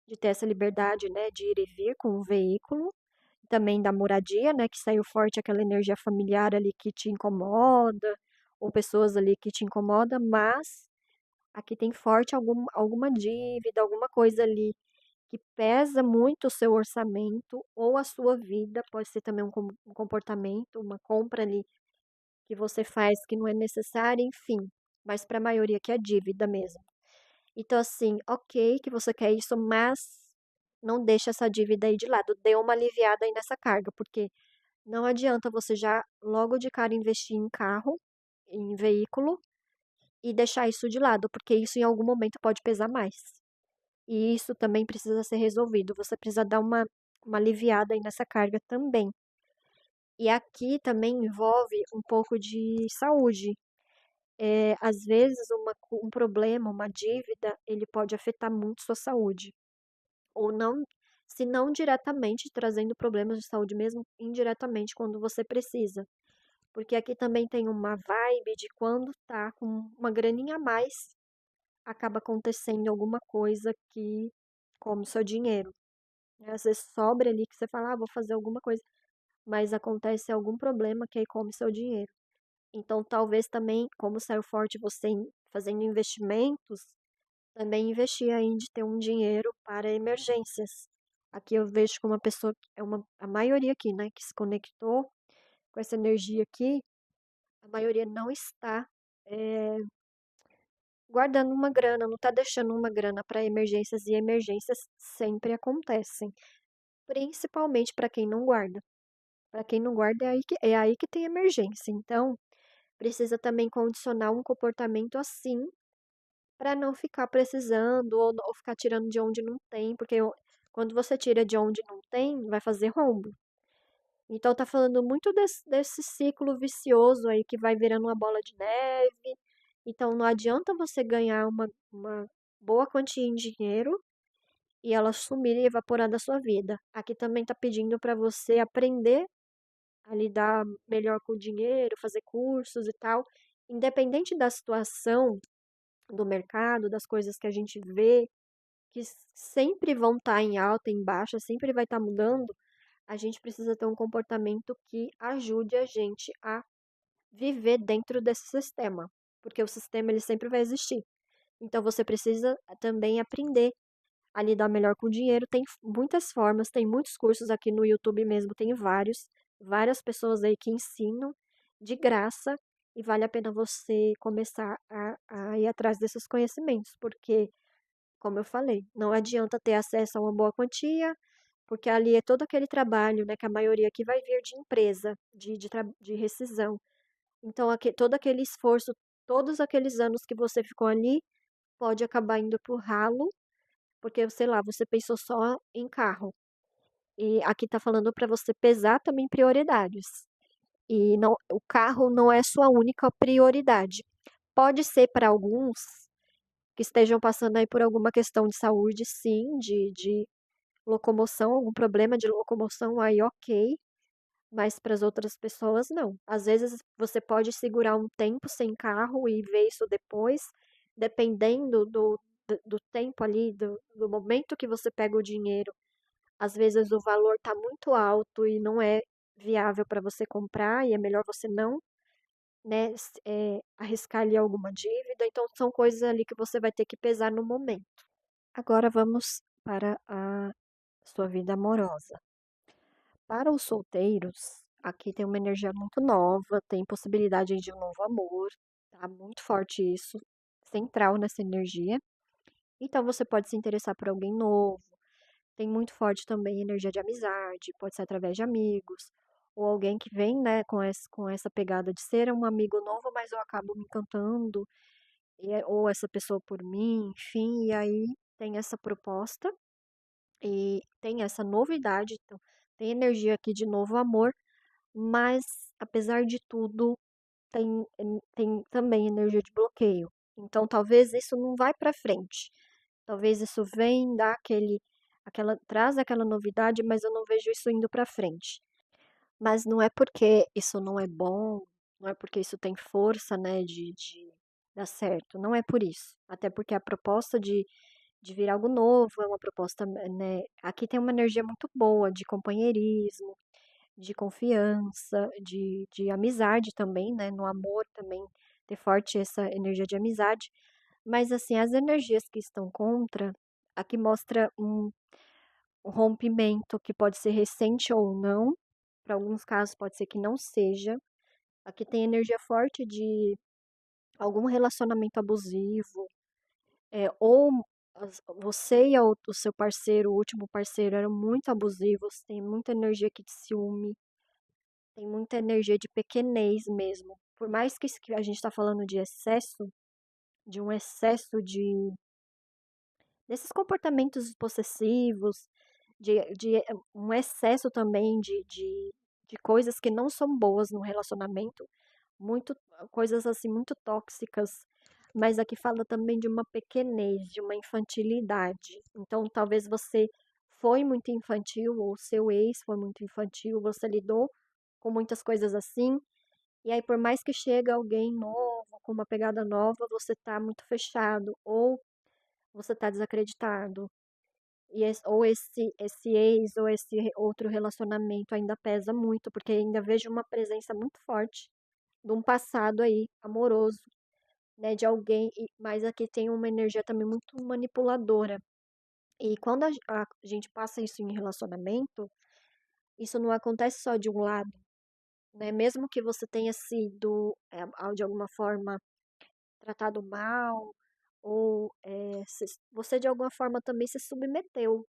de ter essa liberdade, né, de ir e vir com o veículo, também da moradia, né, que saiu forte aquela energia familiar ali que te incomoda, ou pessoas ali que te incomoda, mas aqui tem forte alguma dívida, alguma coisa ali que pesa muito o seu orçamento ou a sua vida, pode ser também um comportamento, uma compra ali que você faz que não é necessária, enfim, mas para a maioria que é dívida mesmo. Então, assim, ok que você quer isso, mas não deixa essa dívida aí de lado. Dê uma aliviada aí nessa carga, porque não adianta você já logo de cara investir em carro, em veículo, e deixar isso de lado, porque isso em algum momento pode pesar mais. E isso também precisa ser resolvido. Você precisa dar uma aliviada aí nessa carga também. E aqui também envolve um pouco de saúde. Às vezes, um problema, uma dívida, ele pode afetar muito sua saúde. Ou não, se não diretamente trazendo problemas de saúde mesmo, indiretamente quando você precisa. Porque aqui também tem uma vibe de quando tá com uma graninha a mais, acaba acontecendo alguma coisa que come o seu dinheiro. Às vezes sobra ali que você fala, vou fazer alguma coisa, mas acontece algum problema que aí come seu dinheiro. Então, talvez também, como saiu forte você fazendo investimentos, também investir aí de ter um dinheiro para emergências. Aqui eu vejo como uma pessoa, a maioria aqui, né, que se conectou com essa energia aqui, a maioria não está eh, guardando uma grana, não está deixando uma grana para emergências e emergências sempre acontecem, principalmente para quem não guarda. Para quem não guarda é aí que tem emergência. Então, precisa também condicionar um comportamento assim para não ficar precisando ou ficar tirando de onde não tem, porque quando você tira de onde não tem, vai fazer rombo. Então tá falando muito desse ciclo vicioso aí que vai virando uma bola de neve. Então não adianta você ganhar uma boa quantia em dinheiro e ela sumir e evaporar da sua vida. Aqui também tá pedindo para você aprender a lidar melhor com o dinheiro, fazer cursos e tal. Independente da situação do mercado, das coisas que a gente vê, que sempre vão estar em alta, em baixa, sempre vai estar mudando, a gente precisa ter um comportamento que ajude a gente a viver dentro desse sistema, porque o sistema ele sempre vai existir. Então você precisa também aprender a lidar melhor com o dinheiro. Tem muitas formas, tem muitos cursos aqui no YouTube mesmo, tem várias pessoas aí que ensinam de graça e vale a pena você começar a ir atrás desses conhecimentos, porque como eu falei, não adianta ter acesso a uma boa quantia, porque ali é todo aquele trabalho, né, que a maioria aqui vai vir de empresa, de rescisão. Então, todo aquele esforço, todos aqueles anos que você ficou ali, pode acabar indo pro ralo, porque, sei lá, você pensou só em carro. E aqui tá falando para você pesar também prioridades. E não, o carro não é sua única prioridade. Pode ser para alguns que estejam passando aí por alguma questão de saúde, sim, de locomoção, algum problema de locomoção, aí ok, mas para as outras pessoas não. Às vezes você pode segurar um tempo sem carro e ver isso depois, dependendo do tempo ali, do momento que você pega o dinheiro. Às vezes o valor está muito alto e não é viável para você comprar e é melhor você não né, arriscar ali alguma dívida, então são coisas ali que você vai ter que pesar no momento. Agora vamos para a sua vida amorosa. Para os solteiros, aqui tem uma energia muito nova, tem possibilidade de um novo amor, tá muito forte isso, central nessa energia. Então você pode se interessar por alguém novo. Tem muito forte também energia de amizade, pode ser através de amigos, ou alguém que vem, né, com essa pegada de ser um amigo novo, mas eu acabo me encantando, ou essa pessoa por mim, enfim, e aí tem essa proposta e tem essa novidade, então tem energia aqui de novo amor, mas apesar de tudo, tem também energia de bloqueio. Então talvez isso não vai para frente. Talvez isso vem dar traz aquela novidade, mas eu não vejo isso indo para frente. Mas não é porque isso não é bom, não é porque isso tem força, né, de dar certo. Não é por isso. Até porque a proposta de vir algo novo é uma proposta, né? Aqui tem uma energia muito boa de companheirismo, de confiança, de amizade também, né? No amor também ter forte essa energia de amizade. Mas assim, as energias que estão contra, aqui mostra um rompimento que pode ser recente ou não. Para alguns casos pode ser que não seja. Aqui tem energia forte de algum relacionamento abusivo, ou você e o seu parceiro, o último parceiro, eram muito abusivos, tem muita energia aqui de ciúme, tem muita energia de pequenez mesmo. Por mais que a gente está falando de excesso, de um excesso desses comportamentos possessivos, de um excesso também de coisas que não são boas no relacionamento, muito coisas assim muito tóxicas, mas aqui fala também de uma pequenez, de uma infantilidade. Então, talvez você foi muito infantil, ou seu ex foi muito infantil, você lidou com muitas coisas assim, e aí por mais que chegue alguém novo, com uma pegada nova, você tá muito fechado, ou você tá desacreditado. Ou esse ex ou esse outro relacionamento ainda pesa muito, porque ainda vejo uma presença muito forte de um passado aí amoroso, né, de alguém, mas aqui tem uma energia também muito manipuladora. E quando a gente passa isso em relacionamento, isso não acontece só de um lado, né? Mesmo que você tenha sido, de alguma forma, tratado mal, ou você de alguma forma também se submeteu.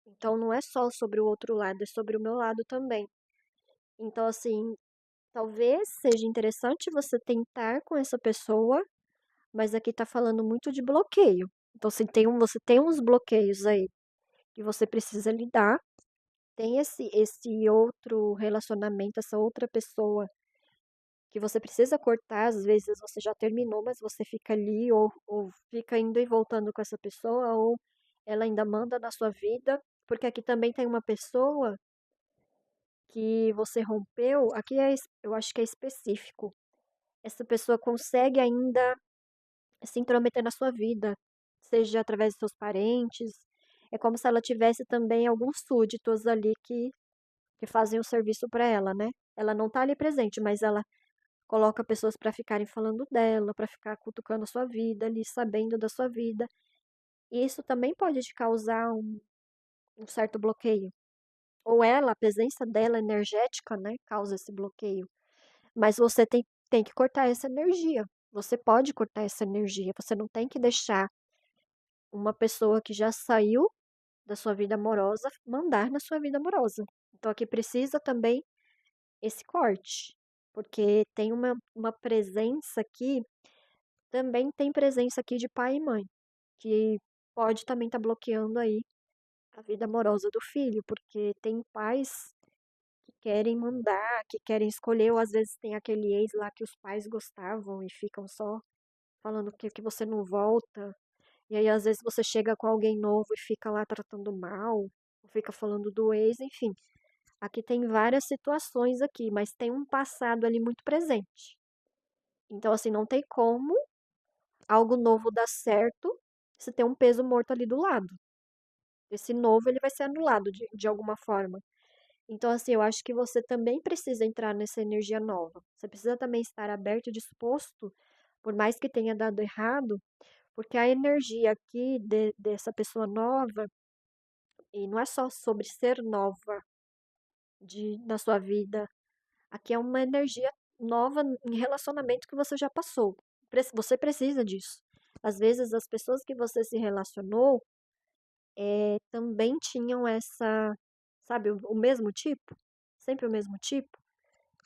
Então não é só sobre o outro lado, é sobre o meu lado também. Então, assim, talvez seja interessante você tentar com essa pessoa, mas aqui tá falando muito de bloqueio. Então, você tem uns bloqueios aí que você precisa lidar. Tem esse outro relacionamento, essa outra pessoa que você precisa cortar. Às vezes você já terminou, mas você fica ali, ou fica indo e voltando com essa pessoa, ou ela ainda manda na sua vida. Porque aqui também tem uma pessoa que você rompeu, aqui eu acho que é específico. Essa pessoa consegue ainda se intrometer na sua vida, seja através de seus parentes. É como se ela tivesse também alguns súditos ali que fazem o serviço para ela, né? Ela não tá ali presente, mas ela coloca pessoas para ficarem falando dela, para ficar cutucando a sua vida ali, sabendo da sua vida. E isso também pode te causar um certo bloqueio. Ou ela, a presença dela energética, né, causa esse bloqueio. Mas você tem que cortar essa energia. Você pode cortar essa energia. Você não tem que deixar uma pessoa que já saiu da sua vida amorosa mandar na sua vida amorosa. Então aqui precisa também esse corte. Porque tem uma presença aqui, também tem presença aqui de pai e mãe, que pode também estar bloqueando aí a vida amorosa do filho, porque tem pais que querem mandar, que querem escolher, ou às vezes tem aquele ex lá que os pais gostavam e ficam só falando que você não volta. E aí, às vezes, você chega com alguém novo e fica lá tratando mal, ou fica falando do ex, enfim. Aqui tem várias situações aqui, mas tem um passado ali muito presente. Então, assim, não tem como algo novo dar certo se tem um peso morto ali do lado. Esse novo, ele vai ser anulado de alguma forma. Então, assim, eu acho que você também precisa entrar nessa energia nova. Você precisa também estar aberto e disposto, por mais que tenha dado errado, porque a energia aqui dessa pessoa nova, e não é só sobre ser nova na sua vida, aqui é uma energia nova em relacionamento que você já passou. Você precisa disso. Às vezes, as pessoas que você se relacionou também tinham essa, sabe, o mesmo tipo, sempre o mesmo tipo.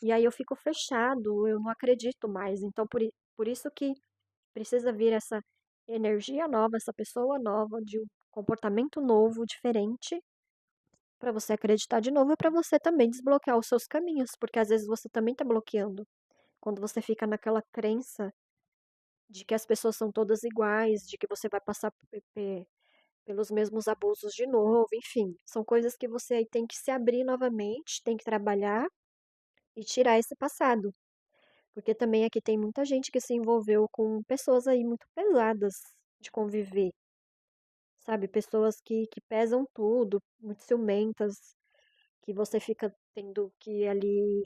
E aí eu fico fechado, eu não acredito mais. Então, por isso que precisa vir essa energia nova, essa pessoa nova, de um comportamento novo, diferente, para você acreditar de novo e para você também desbloquear os seus caminhos, porque às vezes você também está bloqueando. Quando você fica naquela crença de que as pessoas são todas iguais, de que você vai passar pelos mesmos abusos de novo, enfim, são coisas que você aí tem que se abrir novamente, tem que trabalhar e tirar esse passado. Porque também aqui tem muita gente que se envolveu com pessoas aí muito pesadas de conviver, sabe? Pessoas que pesam tudo, muito ciumentas, que você fica tendo que ali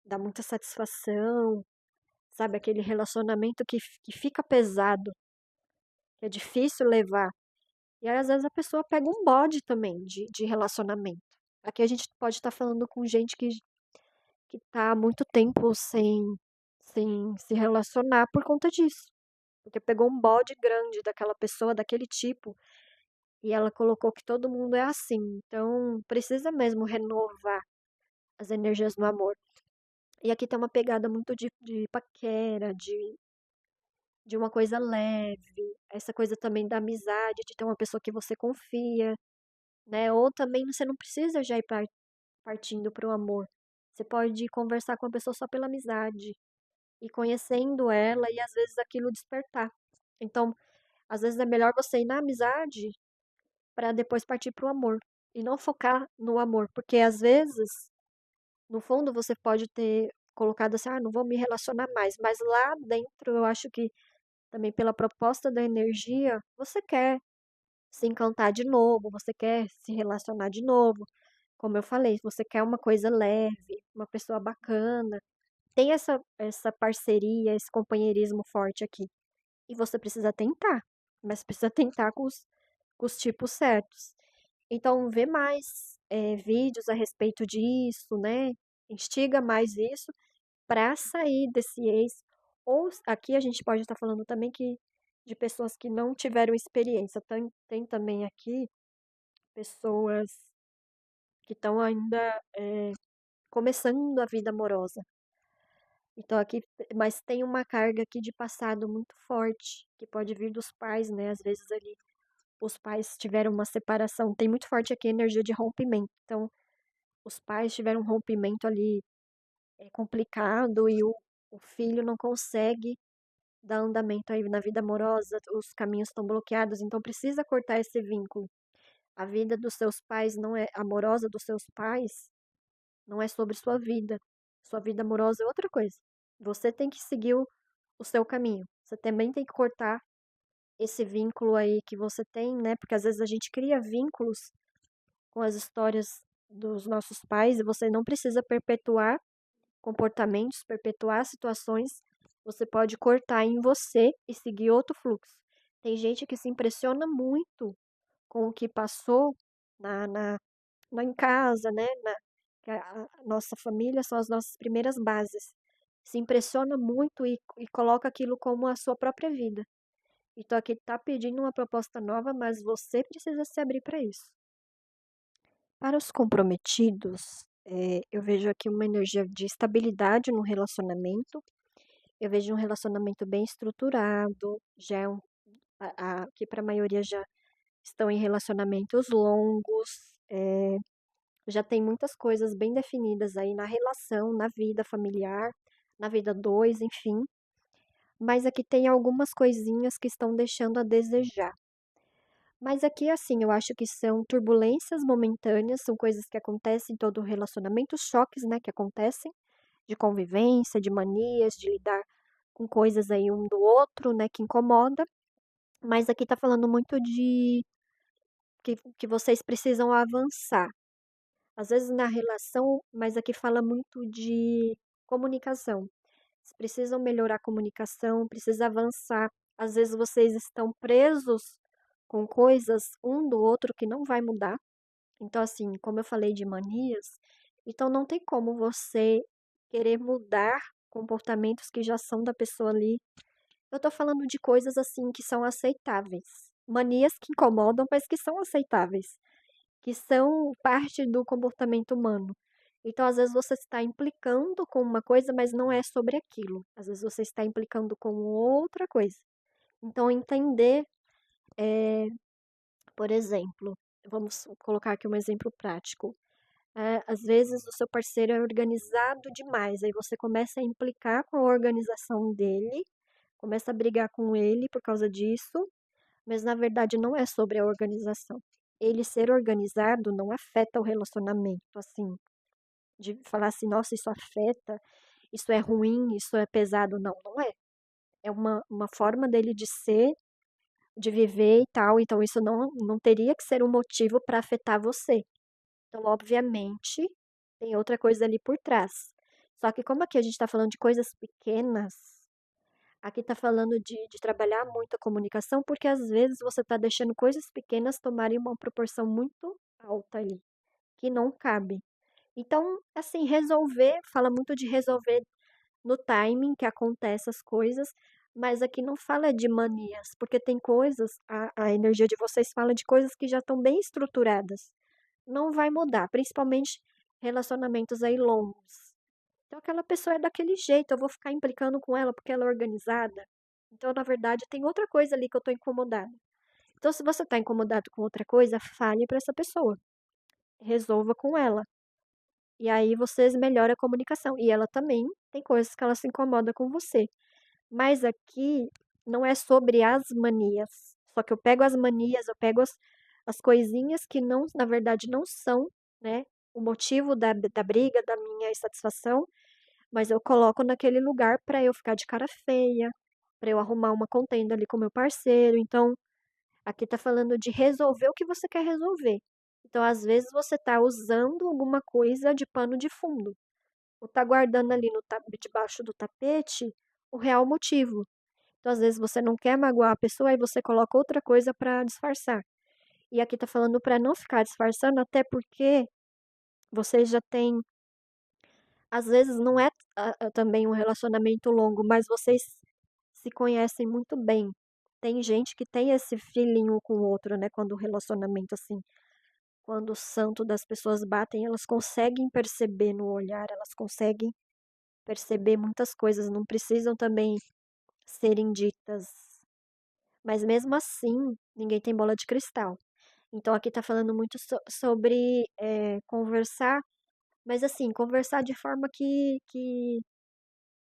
dar muita satisfação, sabe? Aquele relacionamento que fica pesado, que é difícil levar. E aí, às vezes, a pessoa pega um bode também de relacionamento. Aqui a gente pode estar falando com gente que tá há muito tempo sem se relacionar por conta disso. Porque pegou um bode grande daquela pessoa, daquele tipo, e ela colocou que todo mundo é assim. Então, precisa mesmo renovar as energias no amor. E aqui tem uma pegada muito de paquera, de uma coisa leve, essa coisa também da amizade, de ter uma pessoa que você confia, né? Ou também você não precisa já ir partindo para o amor. Você pode conversar com a pessoa só pela amizade e conhecendo ela e às vezes aquilo despertar. Então, às vezes é melhor você ir na amizade para depois partir para o amor e não focar no amor, porque às vezes, no fundo, você pode ter colocado assim, ah, não vou me relacionar mais, mas lá dentro eu acho que também pela proposta da energia, você quer se encantar de novo, você quer se relacionar de novo. Como eu falei, você quer uma coisa leve, uma pessoa bacana, tem essa parceria, esse companheirismo forte aqui. E você precisa tentar, mas precisa tentar com os tipos certos. Então, vê mais vídeos a respeito disso, né? Instiga mais isso para sair desse ex. Ou aqui a gente pode estar falando também que de pessoas que não tiveram experiência. Tem também aqui pessoas que estão ainda começando a vida amorosa. Então aqui, mas tem uma carga aqui de passado muito forte, que pode vir dos pais, né? Às vezes ali os pais tiveram uma separação. Tem muito forte aqui a energia de rompimento. Então, os pais tiveram um rompimento ali complicado e o filho não consegue dar andamento aí na vida amorosa, os caminhos estão bloqueados, então precisa cortar esse vínculo. A vida dos seus pais não é amorosa dos seus pais, não é sobre sua vida. Sua vida amorosa é outra coisa. Você tem que seguir o seu caminho. Você também tem que cortar esse vínculo aí que você tem, né? Porque às vezes a gente cria vínculos com as histórias dos nossos pais e você não precisa perpetuar comportamentos, perpetuar situações. Você pode cortar em você e seguir outro fluxo. Tem gente que se impressiona muito com o que passou na, na, em casa, né? Que a nossa família são as nossas primeiras bases. Se impressiona muito e coloca aquilo como a sua própria vida. Então aqui tá pedindo uma proposta nova, mas você precisa se abrir para isso. Para os comprometidos, eu vejo aqui uma energia de estabilidade no relacionamento. Eu vejo um relacionamento bem estruturado, já é que para a maioria já estão em relacionamentos longos, já tem muitas coisas bem definidas aí na relação, na vida familiar, na vida dois, enfim. Mas aqui tem algumas coisinhas que estão deixando a desejar. Mas aqui, assim, eu acho que são turbulências momentâneas, são coisas que acontecem em todo relacionamento, choques, né, que acontecem, de convivência, de manias, de lidar com coisas aí um do outro, né, que incomoda. Mas aqui tá falando muito de que vocês precisam avançar. Às vezes na relação, mas aqui fala muito de comunicação. Vocês precisam melhorar a comunicação, precisa avançar. Às vezes vocês estão presos com coisas um do outro que não vai mudar. Então, assim, como eu falei de manias, então não tem como você querer mudar comportamentos que já são da pessoa ali. Eu tô falando de coisas assim que são aceitáveis. Manias que incomodam, mas que são aceitáveis, que são parte do comportamento humano. Então, às vezes você está implicando com uma coisa, mas não é sobre aquilo. Às vezes você está implicando com outra coisa. Então, entender, por exemplo, vamos colocar aqui um exemplo prático. Às vezes o seu parceiro é organizado demais, aí você começa a implicar com a organização dele, começa a brigar com ele por causa disso, mas na verdade não é sobre a organização. Ele ser organizado não afeta o relacionamento, assim, de falar assim, nossa, isso afeta, isso é ruim, isso é pesado. Não, não é. É uma forma dele de ser, de viver e tal, então isso não teria que ser um motivo para afetar você. Então, obviamente, tem outra coisa ali por trás. Só que como aqui a gente está falando de coisas pequenas, aqui está falando de trabalhar muito a comunicação, porque às vezes você está deixando coisas pequenas tomarem uma proporção muito alta ali, que não cabe. Então, assim, resolver, fala muito de resolver no timing que acontece as coisas, mas aqui não fala de manias, porque tem coisas, a energia de vocês fala de coisas que já estão bem estruturadas. Não vai mudar, principalmente relacionamentos aí longos. Então aquela pessoa é daquele jeito, eu vou ficar implicando com ela porque ela é organizada. Então, na verdade, tem outra coisa ali que eu tô incomodada. Então, se você tá incomodado com outra coisa, fale para essa pessoa. Resolva com ela. E aí vocês melhoram a comunicação. E ela também tem coisas que ela se incomoda com você. Mas aqui não é sobre as manias. Só que eu pego as manias, eu pego as coisinhas que não, na verdade, não são, né, o motivo da briga, da minha insatisfação, mas eu coloco naquele lugar para eu ficar de cara feia, para eu arrumar uma contenda ali com meu parceiro. Então, aqui tá falando de resolver o que você quer resolver. Então, às vezes você tá usando alguma coisa de pano de fundo, ou tá guardando ali no debaixo do tapete o real motivo. Então, às vezes você não quer magoar a pessoa e você coloca outra coisa para disfarçar. E aqui tá falando para não ficar disfarçando, até porque vocês já têm, às vezes não é também um relacionamento longo, mas vocês se conhecem muito bem. Tem gente que tem esse feeling um com o outro, né? Quando o relacionamento assim, quando o santo das pessoas batem, elas conseguem perceber no olhar, elas conseguem perceber muitas coisas, não precisam também serem ditas. Mas mesmo assim, ninguém tem bola de cristal. Então aqui tá falando muito sobre conversar, mas assim, conversar de forma que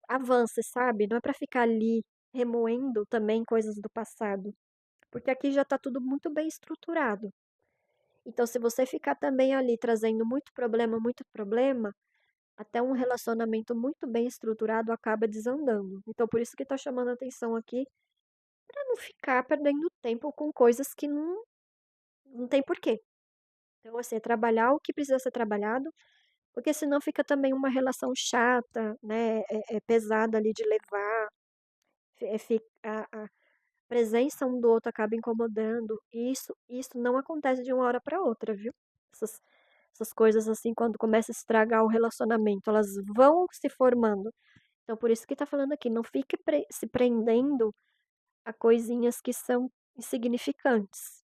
avance, sabe? Não é pra ficar ali remoendo também coisas do passado, porque aqui já tá tudo muito bem estruturado. Então, se você ficar também ali trazendo muito problema, até um relacionamento muito bem estruturado acaba desandando. Então, por isso que tá chamando a atenção aqui, pra não ficar perdendo tempo com coisas que não tem porquê. Então, assim, é trabalhar o que precisa ser trabalhado, porque senão fica também uma relação chata, né? É pesada ali de levar, a presença um do outro acaba incomodando. E isso não acontece de uma hora para outra, viu? Essas, essas coisas assim, quando começa a estragar o relacionamento, elas vão se formando. Então, por isso que tá falando aqui, não fique se prendendo a coisinhas que são insignificantes.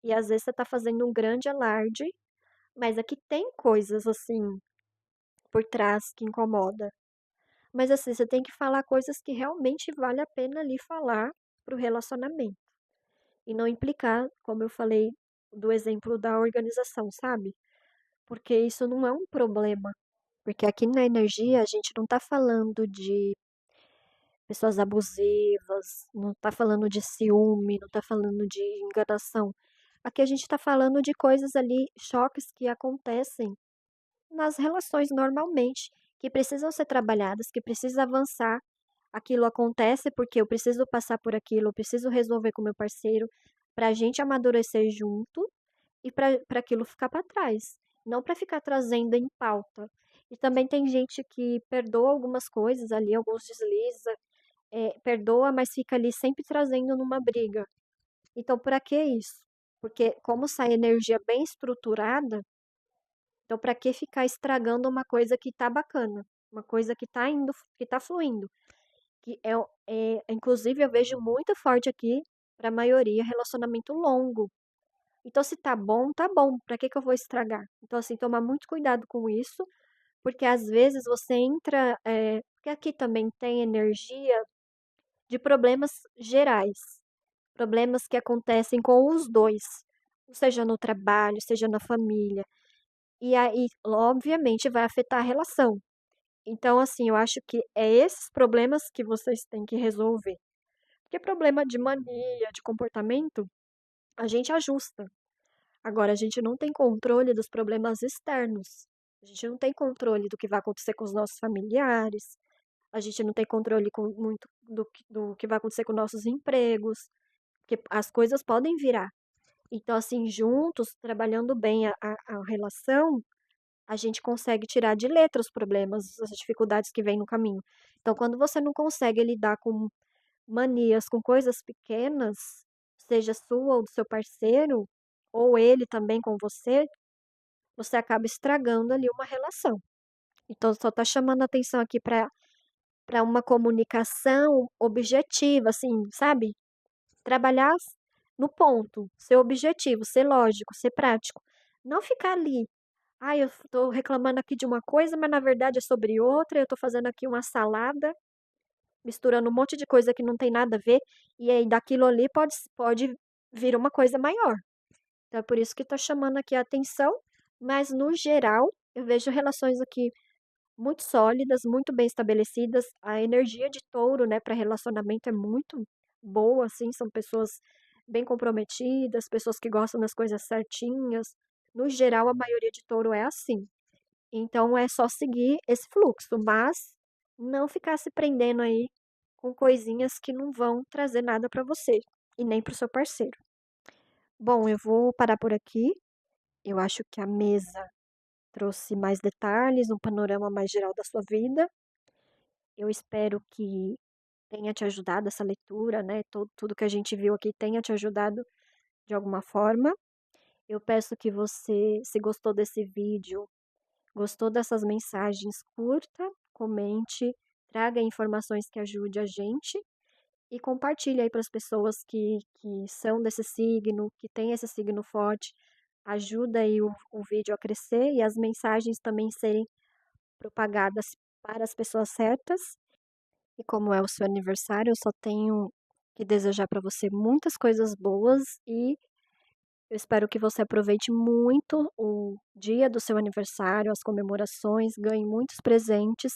E às vezes você tá fazendo um grande alarde, mas aqui tem coisas assim por trás que incomoda. Mas assim, você tem que falar coisas que realmente vale a pena ali falar pro relacionamento. E não implicar, como eu falei, do exemplo da organização, sabe? Porque isso não é um problema. Porque aqui na energia a gente não tá falando de pessoas abusivas, não tá falando de ciúme, não tá falando de enganação. Aqui a gente tá falando de coisas ali, choques que acontecem nas relações normalmente, que precisam ser trabalhadas, que precisa avançar. Aquilo acontece porque eu preciso passar por aquilo, eu preciso resolver com meu parceiro, para a gente amadurecer junto e para aquilo ficar para trás. não para ficar trazendo em pauta. E também tem gente que perdoa algumas coisas ali, alguns deslizes, perdoa, mas fica ali sempre trazendo numa briga. Então, para que isso? Porque como sai energia bem estruturada, então para que ficar estragando uma coisa que tá bacana, uma coisa que tá indo, que tá fluindo, que inclusive eu vejo muito forte aqui para a maioria relacionamento longo. Então se tá bom, tá bom. Para que que eu vou estragar? Então assim, tomar muito cuidado com isso, porque às vezes você entra, porque aqui também tem energia de problemas gerais, problemas que acontecem com os dois, seja no trabalho, seja na família. E aí, obviamente, vai afetar a relação. Então, assim, eu acho que é esses problemas que vocês têm que resolver. Porque problema de mania, de comportamento, a gente ajusta. Agora, a gente não tem controle dos problemas externos. A gente não tem controle do que vai acontecer com os nossos familiares. A gente não tem controle muito do que vai acontecer com nossos empregos. Porque as coisas podem virar. Então, assim, juntos, trabalhando bem a relação, a gente consegue tirar de letra os problemas, as dificuldades que vêm no caminho. Então, quando você não consegue lidar com manias, com coisas pequenas, seja sua ou do seu parceiro, ou ele também com você acaba estragando ali uma relação. Então, só tá chamando a atenção aqui para uma comunicação objetiva, assim, sabe? Trabalhar no ponto, ser objetivo, ser lógico, ser prático. Não ficar ali. Ah, eu tô reclamando aqui de uma coisa, mas na verdade é sobre outra. Eu tô fazendo aqui uma salada, misturando um monte de coisa que não tem nada a ver, e aí daquilo ali pode vir uma coisa maior. Então é por isso que tô chamando aqui a atenção, mas no geral, eu vejo relações aqui muito sólidas, muito bem estabelecidas. A energia de touro, né, para relacionamento é muito boa, assim, são pessoas bem comprometidas, pessoas que gostam das coisas certinhas. No geral, a maioria de touro é assim. Então é só seguir esse fluxo, mas não ficar se prendendo aí com coisinhas que não vão trazer nada para você e nem para o seu parceiro. Bom, eu vou parar por aqui. Eu acho que a mesa trouxe mais detalhes, um panorama mais geral da sua vida. Eu espero que tenha te ajudado essa leitura, né? Tudo que a gente viu aqui tenha te ajudado de alguma forma. Eu peço que você, se gostou desse vídeo, gostou dessas mensagens, curta, comente, traga informações que ajude a gente e compartilhe aí para as pessoas que são desse signo, que tem esse signo forte. Ajuda aí o vídeo a crescer e as mensagens também serem propagadas para as pessoas certas. E como é o seu aniversário, eu só tenho que desejar para você muitas coisas boas e eu espero que você aproveite muito o dia do seu aniversário, as comemorações, ganhe muitos presentes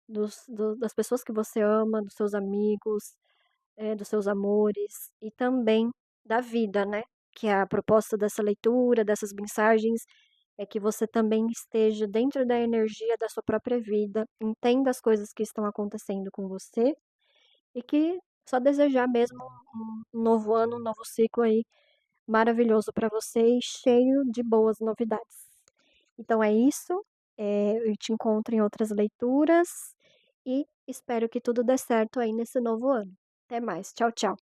das pessoas que você ama, dos seus amigos, dos seus amores e também da vida, né? Que é a proposta dessa leitura, dessas mensagens, é que você também esteja dentro da energia da sua própria vida, entenda as coisas que estão acontecendo com você e que só desejar mesmo um novo ano, um novo ciclo aí maravilhoso para você e cheio de boas novidades. Então é isso. Eu te encontro em outras leituras e espero que tudo dê certo aí nesse novo ano. Até mais. Tchau, tchau.